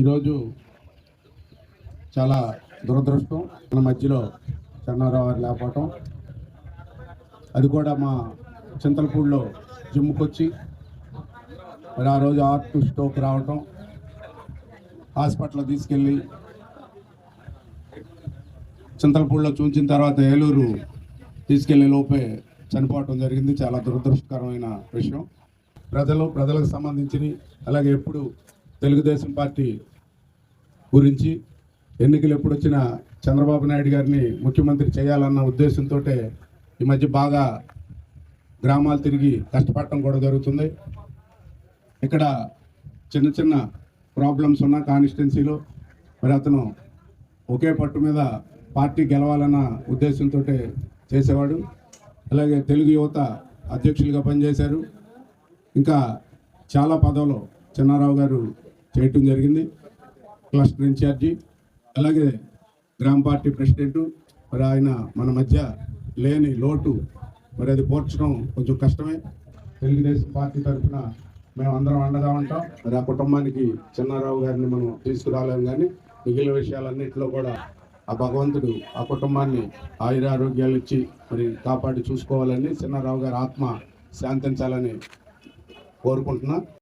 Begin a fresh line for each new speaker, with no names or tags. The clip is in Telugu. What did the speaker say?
ఈరోజు చాలా దురదృష్టం, మన మధ్యలో చెన్నారావు గారు లేకపోవటం, అది కూడా మా చింతలపూడిలో జిమ్ముకొచ్చి మరి ఆ రోజు హార్ట్ స్ట్రోక్ రావటం, హాస్పిటల్ తీసుకెళ్ళి చింతలపూడిలో చూసిన తర్వాత ఏలూరు తీసుకెళ్లే లోపే చనిపోవటం జరిగింది. చాలా దురదృష్టకరమైన విషయం. ప్రజలకు సంబంధించి అలాగే ఎప్పుడు తెలుగుదేశం పార్టీ గురించి ఎన్నికలు ఎప్పుడు వచ్చినా చంద్రబాబు నాయుడు గారిని ముఖ్యమంత్రి చేయాలన్న ఉద్దేశంతో ఈ మధ్య బాగా గ్రామాలు తిరిగి కష్టపడటం కూడా జరుగుతుంది. ఇక్కడ చిన్న చిన్న ప్రాబ్లమ్స్ ఉన్న కాన్స్టిట్యున్సీలో మరి అతను ఒకే పట్టు మీద పార్టీ గెలవాలన్న ఉద్దేశంతో చేసేవాడు. అలాగే తెలుగు యువత అధ్యక్షులుగా పనిచేశారు. ఇంకా చాలా పదవులు చెన్నారావు గారు చేయటం జరిగింది. క్లస్టర్ ఇన్ఛార్జి, అలాగే గ్రామ పార్టీ ప్రెసిడెంటు. మరి ఆయన మన మధ్య లేని లోటు మరి అది పోర్చడం కొంచెం కష్టమే. తెలుగుదేశం పార్టీ తరఫున మేము అందరం అండగా ఉంటాం. మరి ఆ కుటుంబానికి చెన్నారావు గారిని మనం తీసుకురాలేము, కానీ మిగిలిన విషయాలన్నింటిలో కూడా ఆ భగవంతుడు ఆ కుటుంబాన్ని ఆయురారోగ్యాలు ఇచ్చి మరి కాపాడి చూసుకోవాలని, చెన్నారావు గారి ఆత్మ శాంతించాలని కోరుకుంటున్నా.